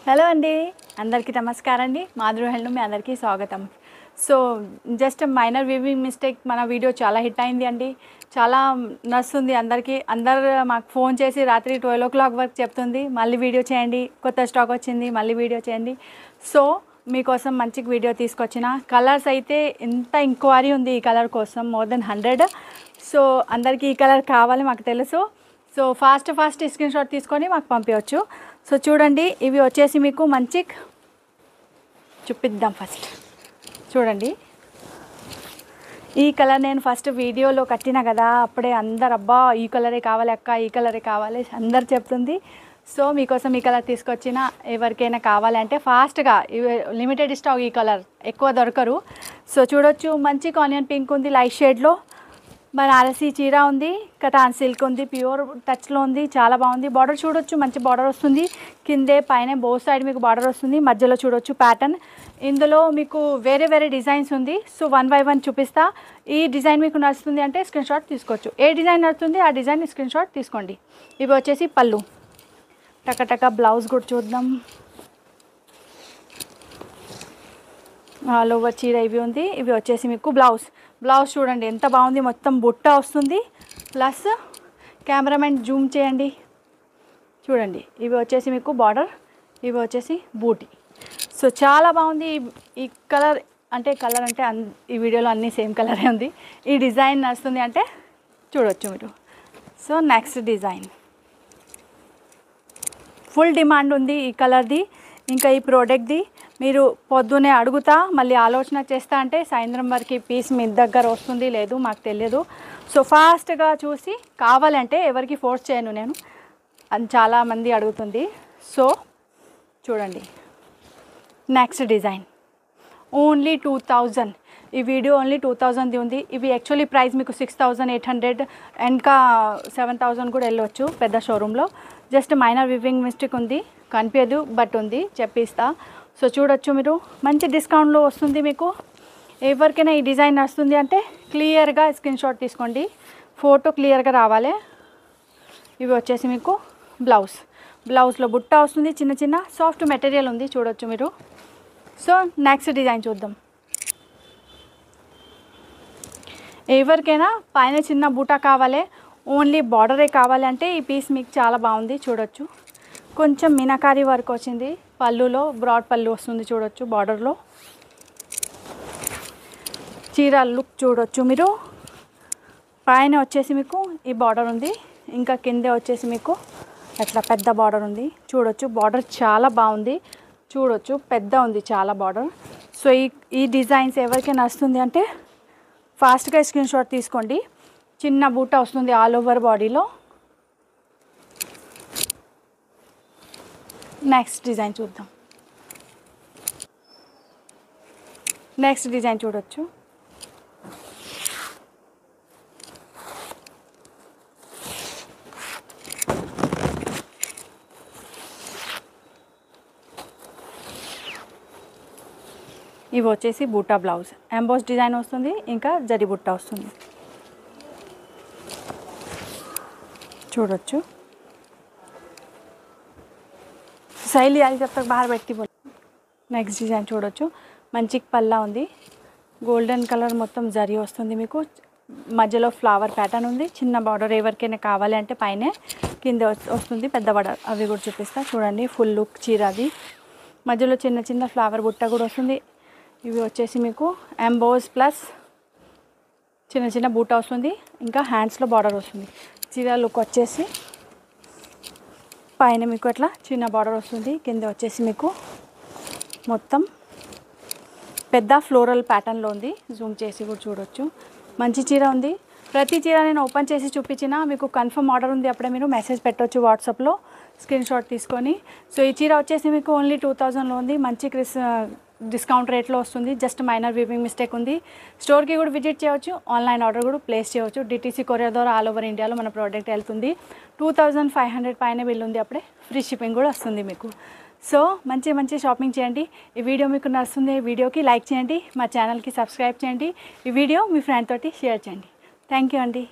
Hello అండి, అందరికీ నమస్కారం అండి. మాధురి హ్యాండ్లూమ్ మీ అందరికీ స్వాగతం. So just minor weaving mistake మన వీడియో చాలా హిట్ అయింది అండి. చాలా నచ్చుతుంది అందరికీ. అందరు మాకు ఫోన్ చేసి రాత్రి 12 o'clock వరకు చెప్తుంది, మళ్ళీ వీడియో చేయండి, కొత్త స్టాక్ వచ్చింది, మళ్ళీ వీడియో చేయండి. సో మీకోసం మంచి వీడియో తీసుకొచ్చిన. కలర్స్ అయితే ఎంత ఎంక్వైరీ ఉంది ఈ కలర్ కోసం, మోర్ దెన్ 100. సో అందరికీ ఈ కలర్ కావాలి మాకు తెలుసు. సో ఫాస్ట్ స్క్రీన్ షాట్ తీసుకొని మాకు పంపించవచ్చు. సో చూడండి, ఇవి వచ్చేసి మీకు మంచి చూపిద్దాం. ఫస్ట్ చూడండి, ఈ కలర్ నేను ఫస్ట్ వీడియోలో కట్టిన కదా, అప్పుడే అందరు అబ్బా ఈ కలరే కావాలి అక్క, ఈ కలరే కావాలి అందరు చెప్తుంది. సో మీకోసం ఈ కలర్ తీసుకొచ్చిన. ఎవరికైనా కావాలంటే ఫాస్ట్గా, లిమిటెడ్ స్టాక్, ఈ కలర్ ఎక్కువ దొరకరు. సో చూడొచ్చు, మంచి ఆనియన్ పింక్ ఉంది లైట్ షేడ్లో. బనారసి చీర ఉంది, కటాన్ సిల్క్ ఉంది, ప్యూర్ టచ్లో ఉంది, చాలా బాగుంది. బార్డర్ చూడొచ్చు, మంచి బార్డర్ వస్తుంది. కిందే పైన బోత్ సైడ్ మీకు బార్డర్ వస్తుంది. మధ్యలో చూడొచ్చు ప్యాటర్న్. ఇందులో మీకు వేరే డిజైన్స్ ఉంది. సో 1 by 1 చూపిస్తా. ఈ డిజైన్ మీకు నచ్చుతుంది అంటే స్క్రీన్ షాట్ తీసుకోవచ్చు. ఏ డిజైన్ నచ్చుతుంది ఆ డిజైన్ స్క్రీన్ షాట్ తీసుకోండి. ఇవి వచ్చేసి పళ్ళు. టక బ్లౌజ్ కూడా చూద్దాం. ఆల్ ఓవర్ చీర ఇవి ఉంది. ఇవి వచ్చేసి మీకు బ్లౌజ్ చూడండి ఎంత బాగుంది, మొత్తం బుట్ట వస్తుంది. ప్లస్ కెమెరామెన్ జూమ్ చేయండి, చూడండి. ఇవి వచ్చేసి మీకు బార్డర్, ఇవి వచ్చేసి బూటీ. సో చాలా బాగుంది. ఈ కలర్ అంటే ఈ వీడియోలో అన్నీ సేమ్ కలరే ఉంది. ఈ డిజైన్ నచ్చుతుంది అంటే చూడొచ్చు మీరు. So next design full demand ఉంది ఈ కలర్ది, ఇంకా ఈ ప్రోడక్ట్ది. మీరు పొద్దునే అడుగుతా మళ్ళీ ఆలోచన చేస్తా అంటే సాయంత్రం వరకు పీస్ మీ దగ్గర వస్తుంది, లేదు మాకు తెలియదు. సో ఫాస్ట్గా చూసి కావాలంటే ఎవరికి ఫోర్స్ చేయను నేను, అది చాలామంది అడుగుతుంది. సో చూడండి, నెక్స్ట్ డిజైన్ ఓన్లీ 2000. ఈ వీడియో ఓన్లీ 2000ది ఉంది. ఇవి యాక్చువల్లీ ప్రైస్ మీకు 6800, ఇంకా 7000 కూడా వెళ్ళవచ్చు పెద్ద షోరూంలో. జస్ట్ మైనర్ వివింగ్ మిస్టేక్ ఉంది, కనిపించదు బట్ ఉంది, చెప్పిస్తా. సో చూడొచ్చు మీరు, మంచి డిస్కౌంట్లో వస్తుంది మీకు. ఎవరికైనా ఈ డిజైన్ వస్తుంది అంటే క్లియర్గా స్క్రీన్ షాట్ తీసుకోండి, ఫోటో క్లియర్గా రావాలి. ఇవి వచ్చేసి మీకు బ్లౌజ్లో బుట్ట వస్తుంది, చిన్న సాఫ్ట్ మెటీరియల్ ఉంది, చూడొచ్చు మీరు. సో నెక్స్ట్ డిజైన్ చూద్దాం. ఎవరికైనా పైన చిన్న బూట కావాలి, ఓన్లీ బార్డరే కావాలి అంటే ఈ పీస్ మీకు చాలా బాగుంది, చూడొచ్చు. కొంచెం మీనాకారి వర్క్ వచ్చింది పళ్ళులో, బ్రాడ్ పళ్ళు వస్తుంది, చూడొచ్చు. బార్డర్లో చీర లుక్ చూడొచ్చు మీరు. పైన వచ్చేసి మీకు ఈ బార్డర్ ఉంది, ఇంకా కిందే వచ్చేసి మీకు అట్లా పెద్ద బార్డర్ ఉంది, చూడొచ్చు. బార్డర్ చాలా బాగుంది, చూడొచ్చు, పెద్ద ఉంది చాలా బార్డర్. సో ఈ డిజైన్స్ ఎవరికైనా వస్తుంది అంటే ఫాస్ట్గా స్క్రీన్ షాట్ తీసుకోండి. చిన్న బూట వస్తుంది ఆల్ ఓవర్ బాడీలో. నెక్స్ట్ డిజైన్ చూద్దాం. నెక్స్ట్ డిజైన్ చూడొచ్చు. ఇవి వచ్చేసి బూటా బ్లౌజ్, ఎంబోస్ డిజైన్ వస్తుంది, ఇంకా జరీ బుట్ట వస్తుంది, చూడొచ్చు. శైలి అది చెప్తా బాగా పెట్టి. నెక్స్ట్ డిజైన్ చూడొచ్చు, మంచి పల్లా ఉంది, గోల్డెన్ కలర్ మొత్తం జరీ వస్తుంది మీకు. మధ్యలో ఫ్లవర్ ప్యాటర్న్ ఉంది, చిన్న బార్డర్. ఎవరికైనా కావాలి అంటే పైన కింద వస్తుంది పెద్ద బార్డర్, అవి కూడా చూపిస్తా చూడండి. ఫుల్ లుక్ చీర అది, మధ్యలో చిన్న ఫ్లవర్ బుట్ట కూడా వస్తుంది. ఇవి వచ్చేసి మీకు ఎంబోస్ ప్లస్ చిన్న బూట వస్తుంది, ఇంకా హ్యాండ్స్లో బార్డర్ వస్తుంది. చీర లుక్ వచ్చేసి పైన మీకు అట్లా చిన్న బార్డర్ వస్తుంది, కింద వచ్చేసి మీకు మొత్తం పెద్ద ఫ్లోరల్ ప్యాటర్న్లో ఉంది. జూమ్ చేసి కూడా చూడొచ్చు, మంచి చీర ఉంది. ప్రతి చీర నేను ఓపెన్ చేసి చూపించిన మీకు కన్ఫర్మ్ ఆర్డర్ ఉంది, అప్పుడే మీరు మెసేజ్ పెట్టవచ్చు వాట్సాప్లో స్క్రీన్ షాట్ తీసుకొని. సో ఈ చీర వచ్చేసి మీకు ఓన్లీ 2000లో ఉంది, మంచి డిస్కౌంట్ రేట్లో వస్తుంది. జస్ట్ మైనర్ వీవింగ్ మిస్టేక్ ఉంది. స్టోర్కి కూడా విజిట్ చేయవచ్చు, ఆన్లైన్ ఆర్డర్ కూడా ప్లేస్ చేయవచ్చు. డిటీసీ కొరియర్ ద్వారా ఆల్ ఓవర్ ఇండియాలో మన ప్రోడక్ట్ వెళ్తుంది. 2500 పైన బిల్ ఉంది, అప్పుడే ఫ్రీ షిప్పింగ్ కూడా వస్తుంది మీకు. సో మంచి షాపింగ్ చేయండి. ఈ వీడియో మీకు నచ్చుతుంది, వీడియోకి లైక్ చేయండి, మా ఛానల్కి సబ్స్క్రైబ్ చేయండి, ఈ వీడియో మీ ఫ్రెండ్ తోటి షేర్ చేయండి. థ్యాంక్ యూ అండి.